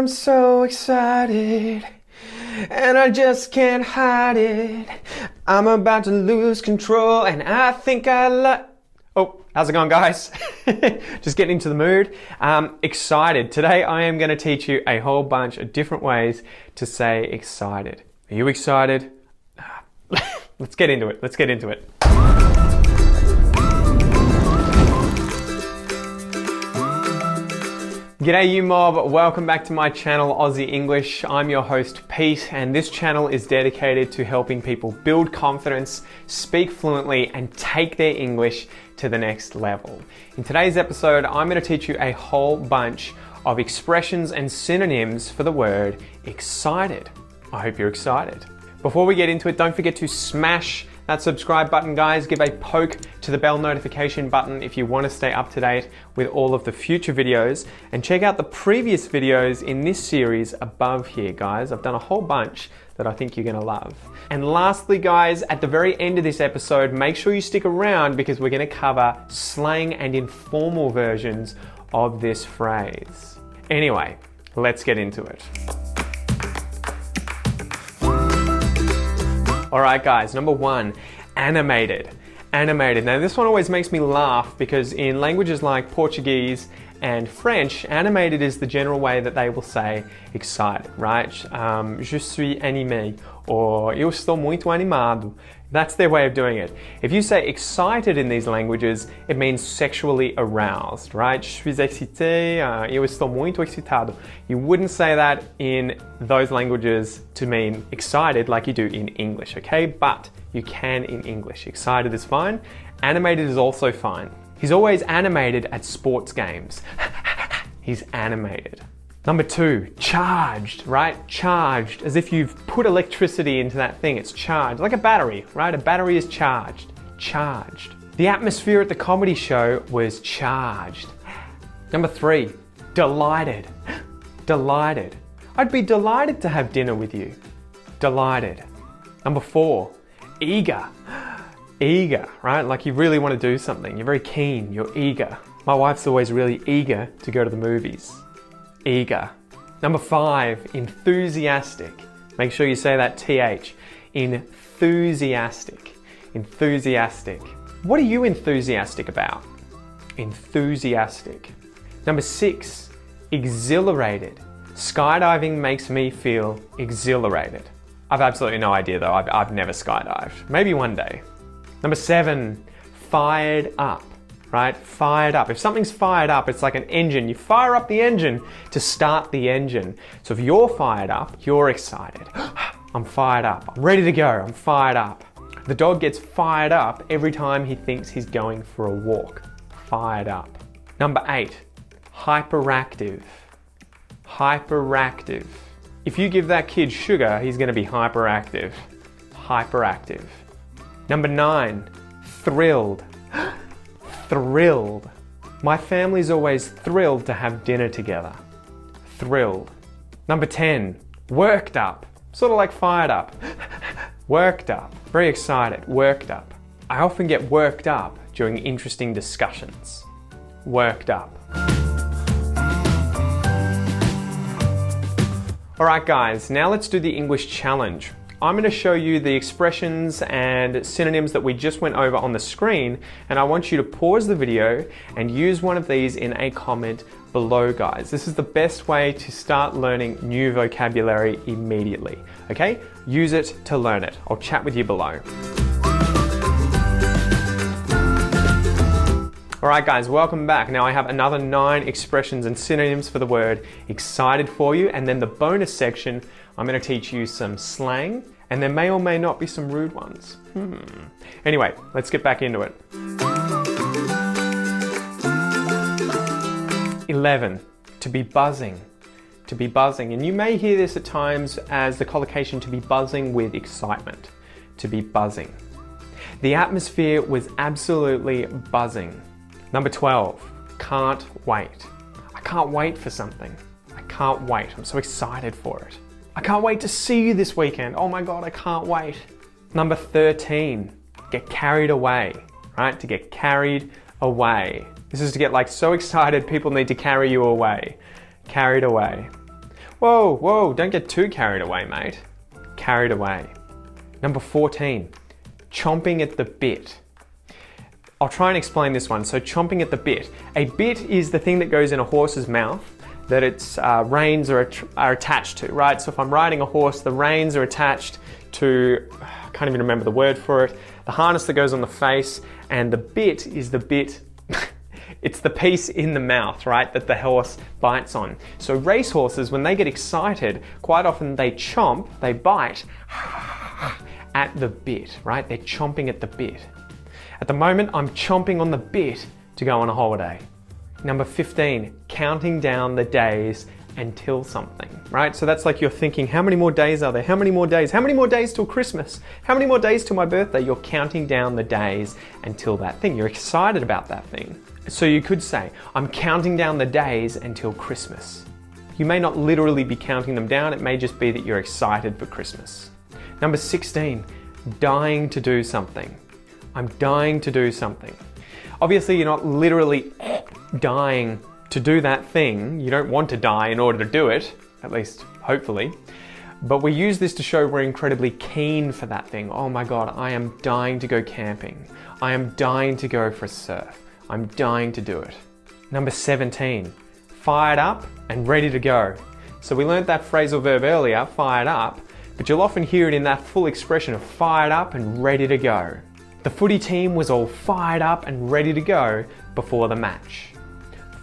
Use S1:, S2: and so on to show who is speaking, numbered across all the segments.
S1: I'm so excited, and I just can't hide it. I'm about to lose control, and I think I like... Oh, how's it going, guys? Just getting into the mood. Excited. Today I am going to teach you a whole bunch of different ways to say excited. Are you excited? Let's get into it. Let's get into it. G'day you mob, welcome back to my channel Aussie English. I'm your host Pete, and this channel is dedicated to helping people build confidence, speak fluently, and take their English to the next level. In today's episode, I'm going to teach you a whole bunch of expressions and synonyms for the word excited. I hope you're excited. Before we get into it, don't forget to smash that subscribe button, guys. Give a poke to the bell notification button if you want to stay up to date with all of the future videos, and check out the previous videos in this series above here, guys. I've done a whole bunch that I think you're going to love. And lastly, guys, at the very end of this episode, make sure you stick around because we're going to cover slang and informal versions of this phrase. Anyway, let's get into it. All right, guys, number one, animated. Animated. Now, this one always makes me laugh because in languages like Portuguese and French, animated is the general way that they will say excited, right? Je suis animé, or eu estou muito animado. That's their way of doing it. If you say excited in these languages, it means sexually aroused, right? Je suis excité, eu estou muito excitado. You wouldn't say that in those languages to mean excited like you do in English, okay? But you can in English. Excited is fine. Animated is also fine. He's always animated at sports games. He's animated. Number two, charged, right? Charged, as if you've put electricity into that thing. It's charged, like a battery, right? A battery is charged. Charged. The atmosphere at the comedy show was charged. Number three, delighted. Delighted. I'd be delighted to have dinner with you. Delighted. Number four, eager. Eager, right? Like you really want to do something. You're very keen. You're eager. My wife's always really eager to go to the movies. Eager. Number five, enthusiastic. Make sure you say that TH. Enthusiastic. Enthusiastic. What are you enthusiastic about? Enthusiastic. Number six, exhilarated. Skydiving makes me feel exhilarated. I've absolutely no idea though. I've never skydived. Maybe one day. Number seven, fired up. Right? Fired up. If something's fired up, it's like an engine. You fire up the engine to start the engine. So if you're fired up, you're excited. I'm fired up. I'm ready to go. I'm fired up. The dog gets fired up every time he thinks he's going for a walk. Fired up. Number eight, hyperactive. Hyperactive. If you give that kid sugar, he's going to be hyperactive. Hyperactive. Number nine, thrilled. Thrilled. My family's always thrilled to have dinner together. Thrilled. Number 10, worked up. Sort of like fired up. Worked up. Very excited. Worked up. I often get worked up during interesting discussions. Worked up. All right, guys, now let's do the English challenge. I'm going to show you the expressions and synonyms that we just went over on the screen, and I want you to pause the video and use one of these in a comment below, guys. This is the best way to start learning new vocabulary immediately, okay? Use it to learn it. I'll chat with you below. All right, guys, welcome back. Now I have another 9 expressions and synonyms for the word excited for you, and then the bonus section, I'm going to teach you some slang, and there may or may not be some rude ones. Anyway, let's get back into it. 11, to be buzzing. To be buzzing. And you may hear this at times as the collocation to be buzzing with excitement. To be buzzing. The atmosphere was absolutely buzzing. Number 12, can't wait. I can't wait for something. I can't wait. I'm so excited for it. I can't wait to see you this weekend. Oh my God, I can't wait. Number 13, get carried away, right? To get carried away. This is to get like so excited people need to carry you away. Carried away. Whoa, whoa, don't get too carried away, mate. Carried away. Number 14, chomping at the bit. I'll try and explain this one. So chomping at the bit. A bit is the thing that goes in a horse's mouth that its reins are attached to, right? So if I'm riding a horse, the reins are attached to, I can't even remember the word for it, the harness that goes on the face, and the bit is the bit, it's the piece in the mouth, right, that the horse bites on. So racehorses, when they get excited, quite often they chomp, they bite at the bit, right? They're chomping at the bit. At the moment, I'm chomping on the bit to go on a holiday. Number 15, counting down the days until something, right? So that's like you're thinking, how many more days are there? How many more days? How many more days till Christmas? How many more days till my birthday? You're counting down the days until that thing. You're excited about that thing. So you could say, I'm counting down the days until Christmas. You may not literally be counting them down. It may just be that you're excited for Christmas. Number 16, dying to do something. I'm dying to do something. Obviously, you're not literally dying to do that thing. You don't want to die in order to do it, at least hopefully. But we use this to show we're incredibly keen for that thing. Oh my God, I am dying to go camping. I am dying to go for a surf. I'm dying to do it. Number 17, fired up and ready to go. So we learned that phrasal verb earlier, fired up, but you'll often hear it in that full expression of fired up and ready to go. The footy team was all fired up and ready to go before the match.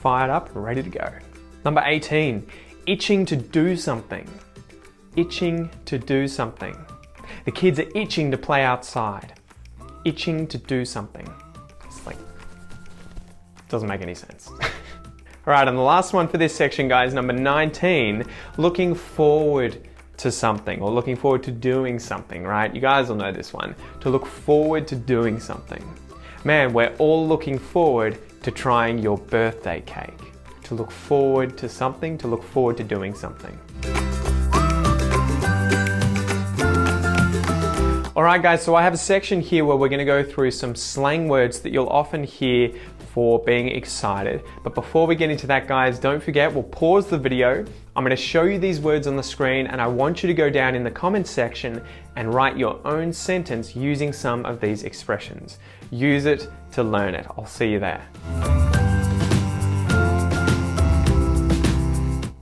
S1: Fired up and ready to go. Number 18, itching to do something. Itching to do something. The kids are itching to play outside. Itching to do something. It's like, doesn't make any sense. All right, and the last one for this section, guys, number 19, looking forward to something or looking forward to doing something, right? You guys will know this one. To look forward to doing something. Man, we're all looking forward to trying your birthday cake. To look forward to something, to look forward to doing something. All right, guys, so I have a section here where we're going to go through some slang words that you'll often hear for being excited. But before we get into that, guys, don't forget, we'll pause the video. I'm going to show you these words on the screen, and I want you to go down in the comments section and write your own sentence using some of these expressions. Use it to learn it. I'll see you there.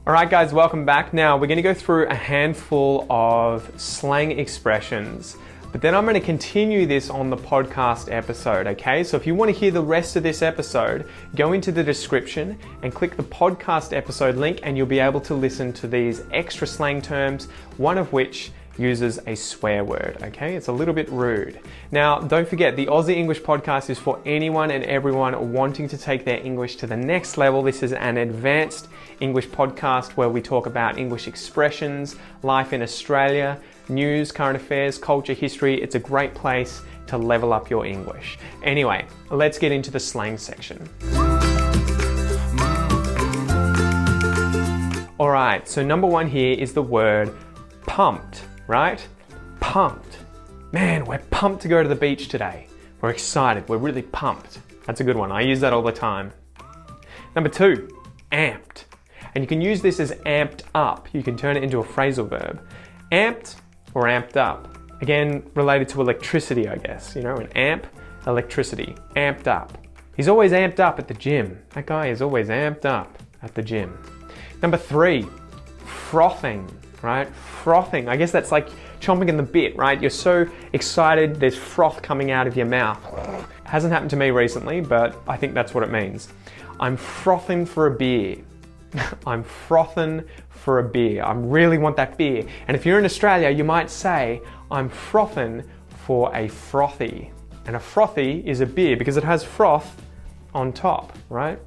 S1: All right, guys, welcome back. Now we're going to go through a handful of slang expressions, but then I'm going to continue this on the podcast episode, okay? So if you want to hear the rest of this episode, go into the description and click the podcast episode link, and you'll be able to listen to these extra slang terms, one of which uses a swear word, okay? It's a little bit rude. Now, don't forget, the Aussie English podcast is for anyone and everyone wanting to take their English to the next level. This is an advanced English podcast where we talk about English expressions, life in Australia, news, current affairs, culture, history. It's a great place to level up your English. Anyway, let's get into the slang section. All right, so number one here is the word pumped, right? Pumped. Man, we're pumped to go to the beach today. We're excited. We're really pumped. That's a good one. I use that all the time. Number two, amped. And you can use this as amped up. You can turn it into a phrasal verb. Amped or amped up. Again, related to electricity, I guess. You know, an amp, electricity. Amped up. He's always amped up at the gym. That guy is always amped up at the gym. Number three, frothing, right? Frothing. I guess that's like chomping in the bit, right? You're so excited, there's froth coming out of your mouth. Hasn't happened to me recently, but I think that's what it means. I'm frothing for a beer. I'm frothing for a beer. I really want that beer. And if you're in Australia, you might say, I'm frothing for a frothy. And a frothy is a beer because it has froth on top, right?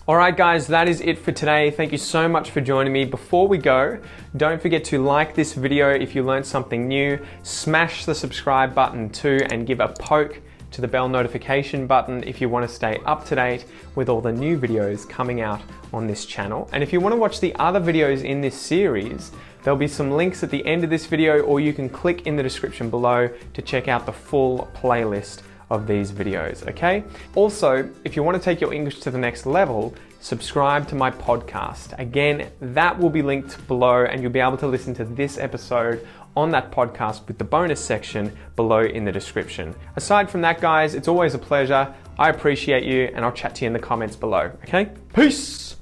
S1: All right, guys, that is it for today. Thank you so much for joining me. Before we go, don't forget to like this video if you learned something new. Smash the subscribe button too, and give a poke to the bell notification button if you want to stay up to date with all the new videos coming out on this channel. And if you want to watch the other videos in this series, there'll be some links at the end of this video, or you can click in the description below to check out the full playlist of these videos, okay? Also, if you want to take your English to the next level, subscribe to my podcast. Again, that will be linked below and you'll be able to listen to this episode on that podcast with the bonus section below in the description. Aside from that, guys, it's always a pleasure. I appreciate you and I'll chat to you in the comments below, okay? Peace!